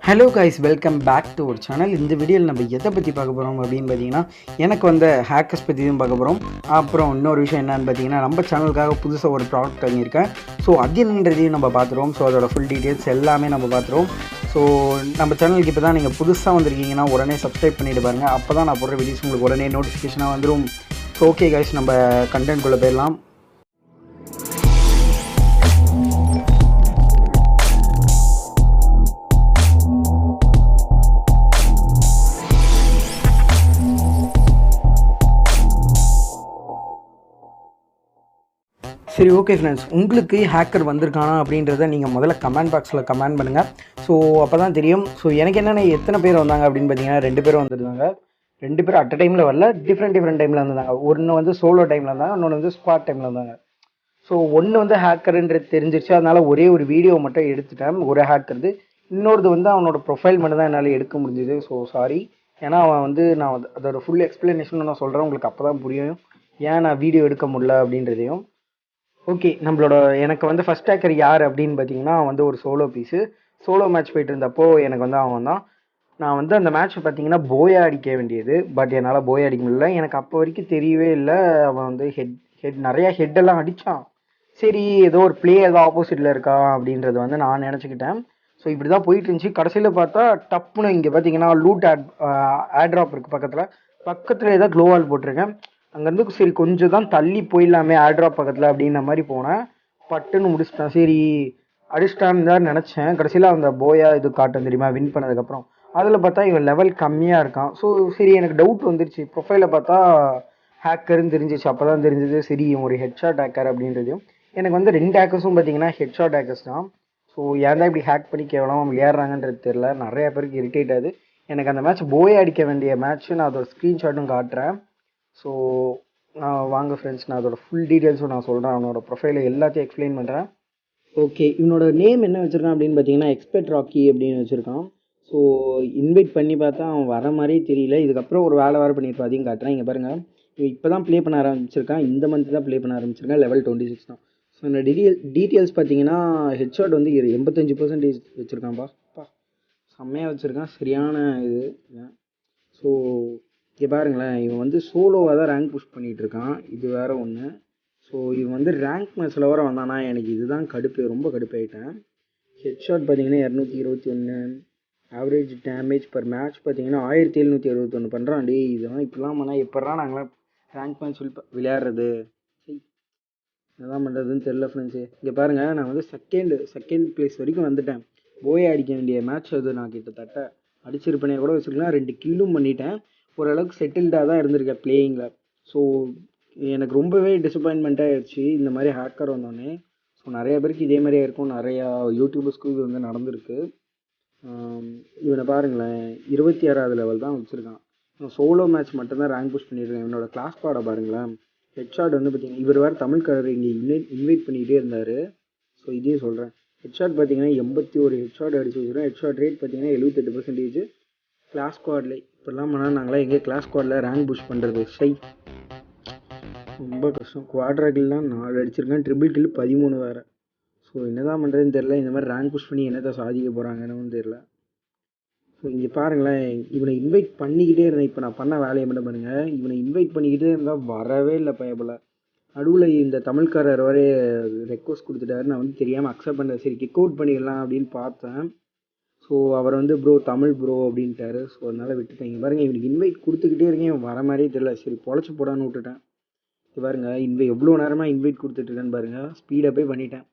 Hello guys, welcome back to ஒரு channel. இந்த வீடியோவில் நம்ம எதை பற்றி பார்க்க போகிறோம் அப்படின்னு பார்த்தீங்கன்னா, எனக்கு வந்த ஹேக்கர்ஸ் பற்றி தான் பார்க்க போகிறோம். அப்புறம் இன்னொரு விஷயம் என்னன்னு பார்த்தீங்கன்னா, நம்ம சேனலுக்காக புதுசாக ஒரு ப்ராடக்ட் வாங்கியிருக்கேன். ஸோ அது என்னன்றதையும் நம்ம பார்த்துருவோம். ஸோ அதோட ஃபுல் டீட்டெயில்ஸ் எல்லாமே நம்ம பார்த்துருவோம். ஸோ நம்ம சேனலுக்கு இப்போ தான் நீங்கள் புதுசாக வந்திருக்கீங்கன்னா உடனே சப்ஸ்கிரைப் பண்ணிட்டு பாருங்கள். அப்போ தான் நான் போடுற வீடியோஸ் உங்களுக்கு உடனே நோட்டிஃபிகேஷனாக வந்துடும். ஸோ ஓகே கைஸ், நம்ம கண்டென்ட்குள்ளே போயிடலாம். சரி, ஓகே ஃப்ரெண்ட்ஸ், உங்களுக்கு ஹேக்கர் வந்திருக்கானா அப்படின்றத நீங்கள் முதல்ல கமெண்ட் பாக்ஸில் கமெண்ட் பண்ணுங்கள். ஸோ அப்போ தான் தெரியும். ஸோ எனக்கு என்னென்ன எத்தனை பேர் வந்தாங்க அப்படின்னு பார்த்தீங்கன்னா, 2 பேரும் வந்திருந்தாங்க. 2 பேரும் அட் டைமில் வரல, டிஃப்ரெண்ட் டைமில் வந்தாங்க. ஒன்று வந்து சோலோ டைமில் இருந்தாங்க, இன்னொன்று வந்து ஸ்குவாட் டைமில் இருந்தாங்க. ஸோ ஒன்று வந்து ஹேக்கருன்றது தெரிஞ்சிருச்சு, அதனால் ஒரே ஒரு வீடியோ மட்டும் எடுத்துட்டேன். ஒரு ஹேக்கருது. இன்னொருது வந்து அவனோட ப்ரொஃபைல் மட்டும் தான் என்னால் எடுக்க முடிஞ்சுது. So sorry. ஏன்னா அவன் வந்து நான் அதோட ஃபுல் எக்ஸ்ப்ளனேஷன் நான் சொல்கிறேன், உங்களுக்கு அப்போ தான் புரியும் ஏன் நான் வீடியோ எடுக்க முடியல அப்படின்றதையும். ஓகே, எனக்கு வந்து ஃபர்ஸ்ட் ஹேக்கர் யார் அப்படின்னு பார்த்தீங்கன்னா, வந்து ஒரு சோலோ மேட்ச் போயிட்டு இருந்தப்போ எனக்கு வந்து அவன் தான். நான் வந்து அந்த மேட்ச் பார்த்தீங்கன்னா போயா அடிக்க வேண்டியது, பட் என்னால் போயா அடிக்க முடியல. எனக்கு அப்போ வரைக்கும் தெரியவே இல்லை. அவன் வந்து நிறையா ஹெட்டெல்லாம் அடித்தான். சரி, ஏதோ ஒரு பிளே ஏதோ ஆப்போசிட்டில் இருக்கா அப்படின்றது வந்து நான் நினச்சிக்கிட்டேன். ஸோ இப்படி தான் போயிட்டு இருந்துச்சு. கடைசியில் பார்த்தா டப்புன்னு இங்கே பார்த்தீங்கன்னா லூட் ஆட்ராப் இருக்குது பக்கத்தில் ஏதோ க்ளோவால் போட்டிருக்கேன். அங்கேருந்து சரி கொஞ்சம் தான் தள்ளி போயிடலாமே ஆட்ராப் பக்கத்தில் அப்படின்ற மாதிரி போனேன். பட்டுன்னு முடிச்சிட்டேன். சரி அடிச்சிட்டான்னு தான் நினச்சேன். கடைசியில் அந்த போயா இது காட்டும் தெரியுமா, வின் பண்ணதுக்கப்புறம் அதில் பார்த்தா இவன் லெவல் கம்மியாக இருக்கான். ஸோ சரி, எனக்கு டவுட் வந்துருச்சு. ப்ரொஃபைலை பார்த்தா ஹேக்கர்னு தெரிஞ்சிச்சு. அப்போ தான் தெரிஞ்சது சரி இவன் ஒரு ஹெட்ஷாட் ஹேக்கர் அப்படின்றதையும். எனக்கு வந்து 2 ஹேக்கர்ஸும் பார்த்தீங்கன்னா ஹெட்ஷாட் ஹேக்கர்ஸ் தான். ஸோ ஏன் தான் இப்படி ஹேக் பண்ணி கேவலமாக விளையாடுறாங்கன்றது தெரில. நிறைய பேருக்கு இரிட்டேட் ஆகுது. எனக்கு அந்த மேட்ச் போயா அடிக்க வேண்டிய மேட்ச்சு, நான் அதோட ஸ்க்ரீன்ஷாட்டும் காட்டுறேன். ஸோ வாங்க ஃப்ரெண்ட்ஸ், நான் அதோட ஃபுல் டீட்டெயில்ஸும் நான் சொல்கிறேன். அவனோட ப்ரொஃபைலை எல்லாத்தையும் எக்ஸ்பிளைன் பண்ணுறேன். ஓகே, இவனோட நேம் என்ன வச்சுருக்கான் அப்படின்னு பார்த்தீங்கன்னா, எக்ஸ்பெர்ட் ராக்கி அப்படின்னு வச்சுருக்கான். ஸோ இன்வைட் பண்ணி பார்த்தா அவன் வர மாதிரியே தெரியல. இதுக்கப்புறம் ஒரு வேறு பண்ணியிருப்பான், அதையும் காட்டுறேன். இங்கே பாருங்கள், இவன் இப்போ தான் ப்ளே பண்ண ஆரம்பிச்சிருக்கான். இந்த மந்த் தான் ப்ளே பண்ண ஆரம்பிச்சிருக்கான். லெவல் 26 தான். ஸோ இந்த டீட்டெயில்ஸ் பார்த்தீங்கன்னா, ஹெட்ஷாட் வந்து 85% வச்சுருக்கான்ப்பா. செம்மையாக வச்சுருக்கான். சரியான இது. ஸோ இங்கே பாருங்களேன், இவன் வந்து சோலோவாக தான் ரேங்க் புஷ் பண்ணிகிட்டு இருக்கான். இது வேறு ஒன்று. ஸோ இவன் வந்து ரேங்க் மேட்ச்சில் வர வந்தானா, எனக்கு இதுதான் ரொம்ப கடுப்பாயிட்டேன். ஹெட்ஷாட் பார்த்தீங்கன்னா 221, ஆவரேஜ் டேமேஜ் பர் மேட்ச் பார்த்தீங்கன்னா 1761 பண்ணுறான். டே, இதெல்லாம் இப்படிலாம் பண்ணால் எப்பட்றா நாங்களாம் ரேங்க் மேட்ச் விளையாடுறது? என்னதான் பண்ணுறதுன்னு தெரில ஃப்ரெண்ட்ஸு. இங்கே பாருங்கள், நான் வந்து செகண்ட் ப்ளேஸ் வரைக்கும் வந்துட்டேன். போயா அடிக்க வேண்டிய மேட்ச் அது. நான் கிட்டத்தட்ட அடிச்சிருப்பேனே கூட வச்சுருக்கலாம். 2 கில்லும் பண்ணிட்டேன். ஓரளவுக்கு செட்டில்டாக தான் இருந்திருக்கேன் பிளேயிங்கில். ஸோ எனக்கு ரொம்பவே டிசப்பாயின்மெண்ட்டாக ஆயிடுச்சு இந்த மாதிரி ஹேக்கர் வந்தோடனே. ஸோ நிறைய பேருக்கு இதே மாதிரியே இருக்கும். நிறையா யூடியூபர்ஸ்க்கு இது வந்து நடந்திருக்கு. இவனை பாருங்களேன், 26வது லெவல் தான் வச்சுருக்கான். இவன் சோலோ மேட்ச் மட்டும்தான் ரேங்க் புஷ் பண்ணியிருக்கேன். இவனோட கிளாஸ் பாடை பாருங்களேன். ஹெட்ஷாட் வந்து பார்த்தீங்கன்னா, இவர் வேறு தமிழ்காரர் இங்கே இன்வைட் பண்ணிக்கிட்டே இருந்தார். ஸோ இதையும் சொல்கிறேன். ஹெட்ஷாட் பார்த்தீங்கன்னா 81 ஹெட்ஷாட் அடிச்சு வச்சுருக்கேன். ஹெட்ஷாட் ரேட் பார்த்தீங்கன்னா 78%. கிளாஸ் ஸ்குவாடில் இப்படிலாம் பண்ணால் நாங்களாம் எங்கே கிளாஸ் ஸ்குவாடில் ரேங்க் புஷ் பண்ணுறது? ரொம்ப கஷ்டம். குவாட்ராக்கில்லாம் 4 அடிச்சிருக்கேன். ட்ரிபிள் கில் 13 வேறு. ஸோ என்ன தான் பண்ணுறதுன்னு தெரில. இந்த மாதிரி ரேங்க் புஷ் பண்ணி என்னத்தை சாதிக்க போகிறாங்கன்னு தெரில. ஸோ இங்கே பாருங்களேன், இவனை இன்வைட் பண்ணிக்கிட்டே இருந்தேன். இப்போ நான் பண்ண வேலையை மட்டும் பண்ணுங்கள். இவனை இன்வைட் பண்ணிக்கிட்டே இருந்தால் வரவே இல்லை பயப்பில். நடுவில் இந்த தமிழ்காரர் வரை ரெக்வஸ்ட் கொடுத்துட்டாரு. நான் வந்து தெரியாமல் அக்செப்ட் பண்ணேன். சரி கிக் அவுட் பண்ணிடலாம் அப்படின்னு பார்த்தேன். ஸோ அவர் வந்து ப்ரோ தமிழ் ப்ரோ அப்படின்ட்டாரு. ஸோ அதனால் விட்டுட்டேன். இங்கே பாருங்கள், இவனுக்கு இன்வைட் கொடுத்துக்கிட்டே இருக்கேன், இவன் வர மாதிரியே தெரியல. சரி பொழைச்சி போடான்னு விட்டுட்டேன். இது பாருங்கள், எவ்வளோ நேரமாக இன்வைட் கொடுத்துட்ருக்கேன்னு பாருங்கள். ஸ்பீடப்பே பண்ணிட்டேன்.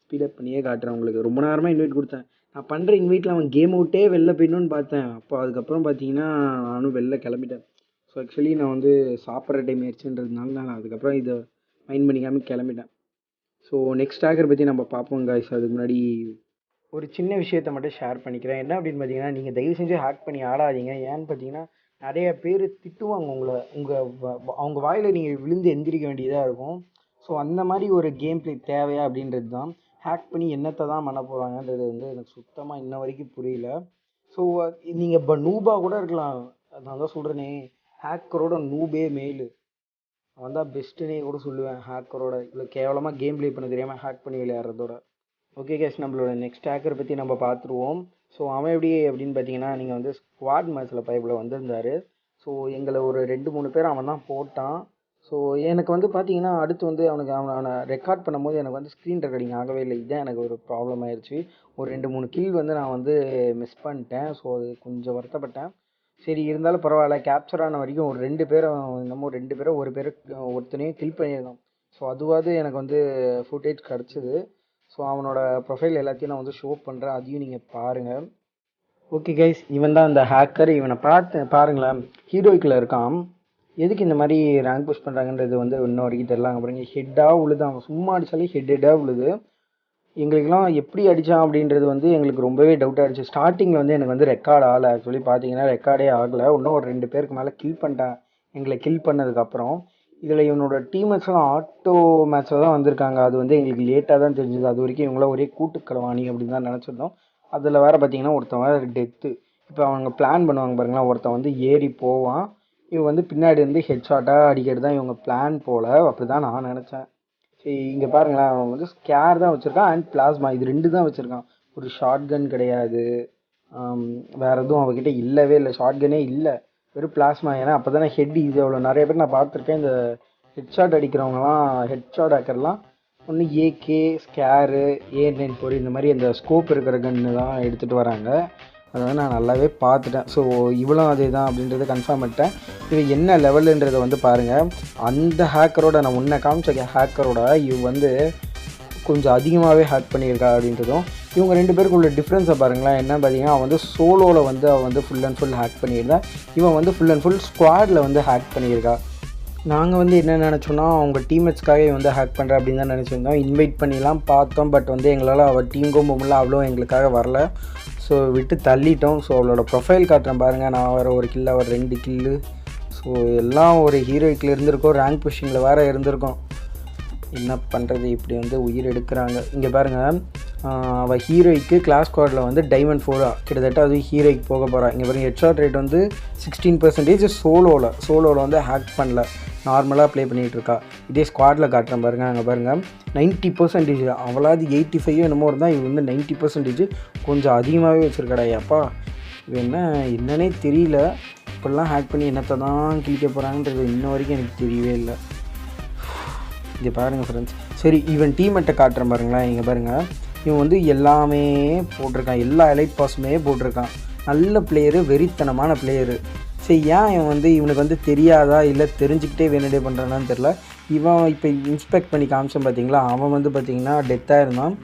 ஸ்பீடப் பண்ணியே காட்டுறேன் உங்களுக்கு. ரொம்ப நேரமாக இன்வைட் கொடுத்தேன். நான் பண்ணுற இன்வைட்டில் அவன் கேம் அவுட்டே வெளில போயிடணுன்னு பார்த்தேன். அப்போ அதுக்கப்புறம் பார்த்தீங்கன்னா நானும் வெளில கிளம்பிட்டேன். ஸோ ஆக்சுவலி நான் வந்து சாப்பிட்ற டைம் ஆயிடுச்சுன்றதுனால நான் அதுக்கப்புறம் இதை மைண்ட் பண்ணிக்காமல் கிளம்பிட்டேன். ஸோ நெக்ஸ்ட் ஹேக்கர் பற்றி நம்ம பார்ப்போம் காய்ஸ். அதுக்கு முன்னாடி ஒரு சின்ன விஷயத்தை மட்டும் ஷேர் பண்ணிக்கிறேன். என்ன அப்படின்னு பார்த்தீங்கன்னா, நீங்கள் தயவு செஞ்சு ஹேக் பண்ணி ஆடாதீங்க. ஏன்னு பார்த்தீங்கன்னா, நிறைய பேர் திட்டுவாங்க உங்களை. அவங்க வாயில் நீங்கள் விழுந்து எந்திரிக்க வேண்டியதாக இருக்கும். ஸோ அந்த மாதிரி ஒரு கேம் பிளே தேவையா அப்படின்றது தான். ஹேக் பண்ணி என்னத்தை தான் பண்ண போகிறாங்கன்றது வந்து எனக்கு சுத்தமாக இன்ன வரைக்கும் புரியல. ஸோ நீங்கள் இப்போ நூபாக கூட இருக்கலாம். நான் தான் சொல்கிறேனே, ஹேக்கரோட நூபே மேலு. அவன் தான் பெஸ்ட்டுன்னே கூட சொல்லுவேன். ஹேக்கரோட இவ்வளோ கேவலமாக கேம் ப்ளே பண்ண தெரியாமல் ஹேக் பண்ணி விளையாடுறதோட. ஓகே கேஸ், நம்மளோட நெக்ஸ்ட் ஹேக்கர் பற்றி நம்ம பார்த்துருவோம். ஸோ அவன் எப்படி அப்படின்னு பார்த்தீங்கன்னா, நீங்கள் வந்து ஸ்குவாட் மேட்ச்சில் பைப்பில் வந்திருந்தார். ஸோ எங்களை ஒரு 2-3 பேர் அவன் தான் போட்டான். ஸோ எனக்கு வந்து பார்த்தீங்கன்னா, அடுத்து வந்து அவனை ரெக்கார்ட் பண்ணும்போது எனக்கு வந்து ஸ்க்ரீன் ரெக்கார்டிங் ஆகவே இல்லை. இதுதான் எனக்கு ஒரு ப்ராப்ளம் ஆயிடுச்சு. ஒரு 2-3 கில் வந்து நான் வந்து மிஸ் பண்ணிட்டேன். ஸோ அது கொஞ்சம் வருத்தப்பட்டேன். சரி இருந்தாலும் பரவாயில்ல, கேப்சர் ஆன வரைக்கும் ஒரு 2 பேரை என்னமோ 2 பேரோ ஒரு பேர் ஒருத்தனையும் கில் பண்ணியிருந்தோம். ஸோ அதுவாவது எனக்கு வந்து ஃபுட்டேஜ் கிடச்சிது. ஸோ அவனோட ப்ரொஃபைல் எல்லாத்தையும் நான் வந்து ஷோ பண்ணுறேன், அதையும் நீங்கள் பாருங்கள். ஓகே கைஸ், இவன் தான் இந்த ஹேக்கர். இவனை பாருங்களேன், ஹீரோய்க்கில் இருக்கான். எதுக்கு இந்த மாதிரி ரேங்க் புஷ் பண்ணுறாங்கன்றது வந்து இன்ன வரைக்கும் தெரில. அங்கே பாருங்க, ஹெட்டாக உழுது. அவன் சும்மா அடித்தாலே ஹெட்டாக உழுது. எங்களுக்கெல்லாம் எப்படி அடித்தான் அப்படின்றது வந்து எங்களுக்கு ரொம்பவே டவுட்டாக இருந்துச்சு. ஸ்டார்டிங்கில் வந்து எனக்கு வந்து ரெக்கார்ட் ஆகலை. ஆக்சுவலி பார்த்தீங்கன்னா ரெக்கார்டே ஆகலை. இன்னும் ஒரு 2 பேருக்கு மேலே கில் பண்ணிட்டேன். எங்களை கில் பண்ணதுக்கப்புறம் இதில் இவனோட டீம்மேட்ஸ்லாம் ஆட்டோ மேட்ச்சில் தான் வந்திருக்காங்க. அது வந்து எங்களுக்கு லேட்டாக தான் தெரிஞ்சுது. அது வரைக்கும் இவங்களாம் ஒரே கூட்டுக்களவாணி அப்படின்னு தான் நினச்சிருந்தோம். அதில் வேறு பார்த்தீங்கன்னா ஒருத்தன் வேறு டெத்து. இப்போ அவங்க பிளான் பண்ணுவாங்க பாருங்களேன், ஒருத்தன் வந்து ஏறி போவான், இவன் வந்து பின்னாடி வந்து ஹெட்ஷாட்டாக அடிக்கிறது தான் இவங்க பிளான் போல். அப்படி தான் நான் நினச்சேன். சரி இங்கே பாருங்களேன், அவன் வந்து ஸ்கேர் தான் வச்சுருக்கான் அண்ட் பிளாஸ்மா, இது 2 தான் வச்சுருக்கான். ஒரு ஷார்ட் கன் கிடையாது, வேறு எதுவும் அவகிட்ட இல்லவே இல்லை. ஷார்ட் கன்னே இல்லை, வெறும் பிளாஸ்மா. ஏன்னா அப்போ தானே ஹெட் இது. அவ்வளோ நிறைய பேர் நான் பார்த்துருக்கேன், இந்த ஹெட்ஷாட் அடிக்கிறவங்கலாம், ஹெட்ஷாட் ஹேக்கர்லாம் ஒன்று ஏகே, ஸ்கேரு, A94 இந்த மாதிரி அந்த ஸ்கோப் இருக்கிற கன்று தான் எடுத்துகிட்டு வராங்க. அதை வந்து நான் நல்லாவே பார்த்துட்டேன். ஸோ இவ்வளோ அதே தான் அப்படின்றத கன்ஃபார்ம் பண்ணிட்டேன். இது என்ன லெவலுன்றதை வந்து பாருங்கள். அந்த ஹேக்கரோட, நான் முன்ன காமிச்ச ஹேக்கரோட இவ வந்து கொஞ்சம் அதிகமாகவே ஹேக் பண்ணியிருக்கா அப்படின்றதும், இவங்க 2 பேருக்குள்ள டிஃப்ரென்ஸை பாருங்களேன். என்ன பார்த்தீங்கன்னா, அவன் வந்து சோலோவில் வந்து அவன் வந்து ஃபுல் அண்ட் ஃபுல் ஹேக் பண்ணியிருந்தா, இவன் வந்து ஃபுல் அண்ட் ஃபுல் ஸ்குவாடில் வந்து ஹேக் பண்ணியிருக்கா. நாங்கள் வந்து என்ன நினச்சோன்னா, அவங்க டீம்மேட்ஸ்க்காக வந்து ஹேக் பண்ணுற அப்படின்னு தான் நினச்சிருந்தோம். இன்வைட் பண்ணிலாம் பார்த்தோம், பட் வந்து எங்களால் அவள் டீமுக்கும் போகல, அவ்வளோ எங்களுக்காக வரல. ஸோ விட்டு தள்ளிட்டோம். ஸோ அவளோட ப்ரொஃபைல் காட்டுறேன் பாருங்கள். நான் வேறு ஒரு கில்லு, அவர் 2 கில்லு. ஸோ எல்லாம் ஒரு ஹீரோய்க்கில் இருந்திருக்கோம், ரேங்க் புஷிங்கில் வேறு இருந்திருக்கோம். என்ன பண்ணுறது, இப்படி வந்து உயிர் எடுக்கிறாங்க. இங்கே பாருங்கள், அவள் ஹீரோய்க்கு கிளாஸ் ஸ்குவாடில் வந்து டைமண்ட் 4 கிட்டத்தட்ட அது ஹீரோய்க்கு போக போகிறாள். இங்கே பாருங்கள், ஹெட்ஷாட் ரேட் வந்து 16%. சோலோவில் வந்து ஹேக் பண்ணல, நார்மலாக ப்ளே பண்ணிகிட்ருக்கா. இதே ஸ்குவாடில் காட்டுறேன் பாருங்கள். அங்கே பாருங்கள் 90%. அவளாவது 85 என்னமோ இருந்தால், இவங்க வந்து 90%. கொஞ்சம் அதிகமாகவே வச்சுருக்கடா. அப்பா இது என்னன்னே தெரியல. இப்படிலாம் ஹேக் பண்ணி என்னத்தை தான் கிழிக்க போகிறாங்கன்றது இன்ன வரைக்கும் எனக்கு தெரியவே இல்லை. இங்கே பாருங்கள் ஃப்ரெண்ட்ஸ். சரி, இவன் டீம்மேட்டை காட்டுறேன் பாருங்களேன். இங்கே பாருங்கள், இவன் வந்து எல்லாமே போட்டிருக்கான், எல்லா எலைட் பாஸுமே போட்டிருக்கான். நல்ல பிளேயரு, வெறித்தனமான பிளேயரு. சரி, ஏன் இவன் வந்து இவனுக்கு வந்து தெரியாதா, இல்லை தெரிஞ்சுக்கிட்டே வேணுடே பண்ணுறானான்னு தெரில. இவன் இப்போ இன்ஸ்பெக்ட் பண்ணி காமிச்சேன் பார்த்தீங்களா, அவன் வந்து பார்த்தீங்கன்னா டெத்தாக இருந்தான்.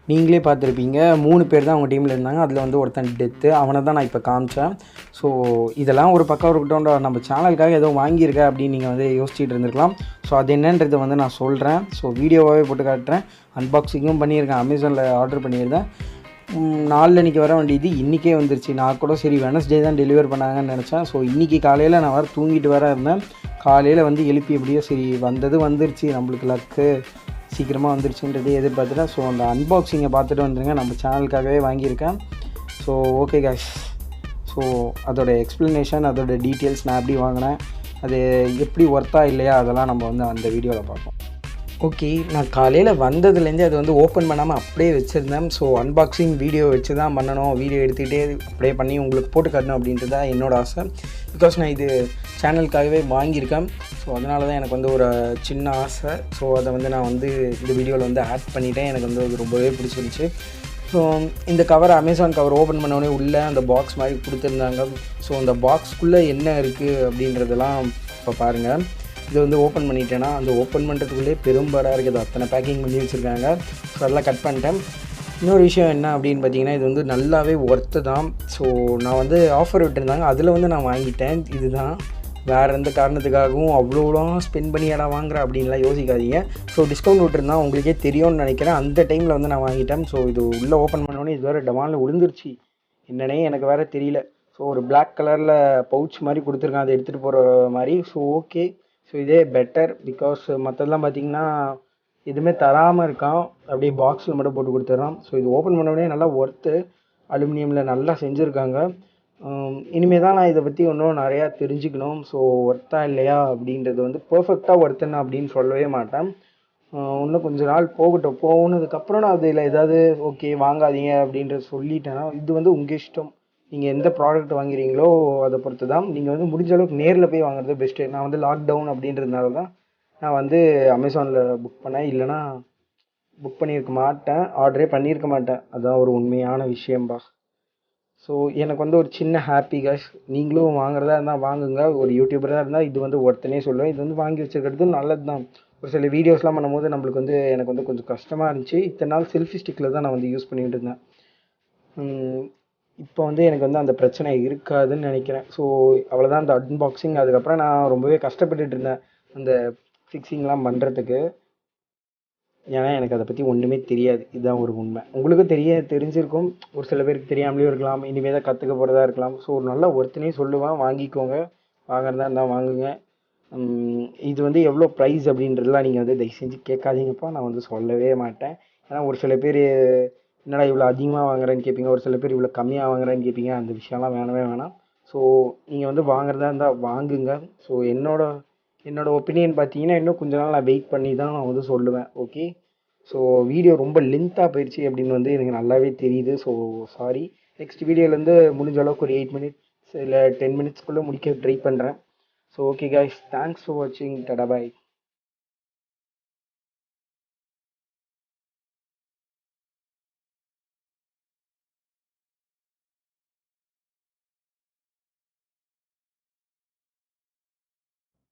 நீங்களே பார்த்துருப்பீங்க, 3 பேர் தான் அவங்க டீமில் இருந்தாங்க. அதில் வந்து ஒருத்தன் டெத்து, அவனை தான் நான் இப்போ காமிச்சேன். ஸோ இதெல்லாம் ஒரு பக்கம் இருக்கட்டும், நம்ம சேனலுக்காக ஏதோ வாங்கியிருக்க அப்படின்னு நீங்கள் வந்து யோசிச்சுட்டு இருந்திருக்கலாம். ஸோ அது என்னன்றதை வந்து நான் சொல்கிறேன். ஸோ வீடியோவாகவே போட்டு காட்டுறேன். அன்பாக்சிங்கும் பண்ணியிருக்கேன், அமேசானில் ஆர்டர் பண்ணியிருந்தேன். நாளைக்கு வர வேண்டியது இன்றைக்கே வந்துருச்சு. நான் கூட சரி வெனஸ்டே தான் டெலிவர் பண்ணாங்கன்னு நினச்சேன். ஸோ இன்றைக்கி காலையில் நான் வேறு தூங்கிட்டு வேறு இருந்தேன். காலையில் வந்து எழுப்பி எப்படியோ சரி வந்துருச்சு, நம்மளுக்கு லக்கு சீக்கிரமாக வந்துருச்சுன்றதே எதிர்பார்த்துட்டேன். ஸோ அந்த அன்பாக்சிங்கை பார்த்துட்டு வந்துடுங்க, நம்ம சேனலுக்காகவே வாங்கியிருக்கேன். ஸோ ஓகே காய்ஸ், ஸோ அதோட எக்ஸ்ப்ளனேஷன், அதோட டீட்டெயில்ஸ், நான் எப்படி வாங்கினேன், அது எப்படி ஒர்த்தா இல்லையா, அதெல்லாம் நம்ம வந்து அந்த வீடியோவில் பார்ப்போம். ஓகே, நான் காலையில் வந்ததுலேருந்தே அது வந்து ஓப்பன் பண்ணாமல் அப்படியே வச்சுருந்தேன். ஸோ அன்பாக்சிங் வீடியோ வச்சு தான் பண்ணணும், வீடியோ எடுத்துக்கிட்டே அப்படியே பண்ணி உங்களுக்கு போட்டு காட்டணும் அப்படின்றது தான் என்னோடய ஆசை. பிகாஸ் நான் இது சேனலுக்காகவே வாங்கியிருக்கேன். ஸோ அதனால தான் எனக்கு வந்து ஒரு சின்ன ஆசை. ஸோ அதை வந்து நான் வந்து இந்த வீடியோவில் வந்து ஆட் பண்ணிட்டேன். எனக்கு வந்து அது ரொம்பவே பிடிச்சிருந்துச்சு. ஸோ இந்த கவர், அமேசான் கவர் ஓப்பன் பண்ணோடனே உள்ளே அந்த பாக்ஸ் மாதிரி கொடுத்துருந்தாங்க. ஸோ அந்த பாக்ஸ்க்குள்ளே என்ன இருக்குது அப்படின்றதெல்லாம் இப்போ பாருங்கள். இதை வந்து ஓப்பன் பண்ணிட்டேன்னா, அந்த ஓப்பன் பண்ணுறதுக்குள்ளே பெரும்பாடாக இருக்குது, அத்தனை பேக்கிங் பண்ணி வச்சுருக்காங்க. ஸோ அதெல்லாம் கட் பண்ணிட்டேன். இன்னொரு விஷயம் என்ன அப்படின்னு பார்த்தீங்கன்னா, இது வந்து நல்லாவே ஒர்த்து தான். ஸோ நான் வந்து ஆஃபர் விட்டுருந்தாங்க, அதில் வந்து நான் வாங்கிட்டேன். இதுதான், வேறு எந்த காரணத்துக்காகவும் அவ்வளோலாம் ஸ்பெண்ட் பண்ணி இடம் வாங்குறேன் அப்படின்லாம் யோசிக்காதீங்க. ஸோ டிஸ்கவுண்ட் விட்டுருந்தா உங்களுக்கே தெரியும்னு நினைக்கிறேன். அந்த டைமில் வந்து நான் வாங்கிட்டேன். ஸோ இது உள்ளே ஓப்பன் பண்ணோடனே இது வேறு டமாலில் விழுந்துருச்சு, என்னன்னே எனக்கு வேறு தெரியல. ஸோ ஒரு பிளாக் கலரில் பவுச் மாதிரி கொடுத்துருக்கான், அதை எடுத்துகிட்டு போகிற மாதிரி. ஸோ ஓகே, ஸோ இதே பெட்டர். பிகாஸ் மற்றதெல்லாம் பார்த்திங்கன்னா எதுவுமே தராமல் இருக்கான், அப்படியே பாக்ஸில் மட்டும் போட்டு கொடுத்துட்றான். ஸோ இது ஓப்பன் பண்ணோடனே நல்லா ஒர்த்து, அலுமினியமில் நல்லா செஞ்சுருக்காங்க. இனிமேல் தான் நான் இதை பற்றி இன்னும் நிறையா தெரிஞ்சுக்கணும். ஸோ ஒர்த்தா இல்லையா அப்படின்றது வந்து பர்ஃபெக்டாக ஒர்த்துன்னு அப்படின்னு சொல்லவே மாட்டேன். இன்னும் கொஞ்ச நாள் போகட்டும். போனதுக்கப்புறம் நான் அதில் ஏதாவது ஓகே வாங்காதீங்க அப்படின்றத சொல்லிட்டேன்னா, இது வந்து உங்கள் இஷ்டம். நீங்கள் எந்த ப்ராடக்ட் வாங்குறீங்களோ அதை பொறுத்து தான். நீங்கள் வந்து முடிஞ்ச அளவுக்கு நேரில் போய் வாங்குறது பெஸ்ட்டு. நான் வந்து லாக்டவுன் அப்படின்றதுனால தான் நான் வந்து அமேசானில் புக் பண்ணேன். இல்லைனா புக் பண்ணியிருக்க மாட்டேன். ஆர்டரே பண்ணியிருக்க மாட்டேன். அதான் ஒரு உண்மையான விஷயம்பா. ஸோ எனக்கு வந்து ஒரு சின்ன ஹாப்பி காய்ஸ். நீங்களும் வாங்குறதா இருந்தால் வாங்குங்க. ஒரு யூடியூபராக இருந்தால் இது வந்து ஒருத்தனே சொல்லுவேன். இது வந்து வாங்கி வச்சுருக்கிறது நல்லது தான். ஒரு சில வீடியோஸ்லாம் பண்ணும்போது நம்மளுக்கு வந்து எனக்கு வந்து கொஞ்சம் கஷ்டமாக இருந்துச்சு. இத்தனை நாள் செல்ஃபி ஸ்டிக்கில் தான் நான் வந்து யூஸ் பண்ணிகிட்டு இருந்தேன். இப்போ வந்து எனக்கு வந்து அந்த பிரச்சனை இருக்காதுன்னு நினைக்கிறேன். ஸோ அவ்வளோதான் அந்த அன்பாக்சிங். அதுக்கப்புறம் நான் ரொம்பவே கஷ்டப்பட்டுட்டு இருந்தேன் அந்த ஃபிக்ஸிங்லாம் பண்ணுறதுக்கு. ஏன்னா எனக்கு அதை பற்றி ஒன்றுமே தெரியாது. இதுதான் ஒரு உண்மை. உங்களுக்கும் தெரிஞ்சிருக்கும். ஒரு சில பேருக்கு தெரியாமலேயும் இருக்கலாம். இனிமேல் தான் கற்றுக்க போகிறதா இருக்கலாம். ஸோ நல்லா ஒருத்தனே சொல்லுவேன், வாங்கிக்கோங்க. வாங்குறதா இருந்தால் வாங்குங்க. இது வந்து எவ்வளோ ப்ரைஸ் அப்படின்றதுலாம் நீங்கள் வந்து தயவு செஞ்சு கேட்காதீங்கப்பா. நான் வந்து சொல்லவே மாட்டேன். ஏன்னா ஒரு சில பேர் என்னடா இவ்வளோ அதிகமாக வாங்குறேன்னு கேட்பீங்க. ஒரு சில பேர் இவ்வளோ கம்மியாக வாங்குறேன்னு கேட்பீங்க. அந்த விஷயம்லாம் வேணவே வேணாம். ஸோ நீங்கள் வந்து வாங்குறதா இருந்தால் வாங்குங்க. ஸோ என்னோட ஒப்பீனியன் பார்த்தீங்கன்னா, இன்னும் கொஞ்ச நாள் நான் வெயிட் பண்ணி தான் நான் வந்து சொல்லுவேன். ஓகே. ஸோ வீடியோ ரொம்ப லென்த்தாக போயிடுச்சு அப்படின்னு வந்து எனக்கு நல்லாவே தெரியுது. So sorry. நெக்ஸ்ட் வீடியோலேருந்து முடிஞ்ச அளவுக்கு ஒரு 8 மினிட்ஸ் இல்லை 10 மினிட்ஸ்க்குள்ளே முடிக்க ட்ரை பண்ணுறேன். So okay guys, thanks for வாட்சிங். டாடா பாய்.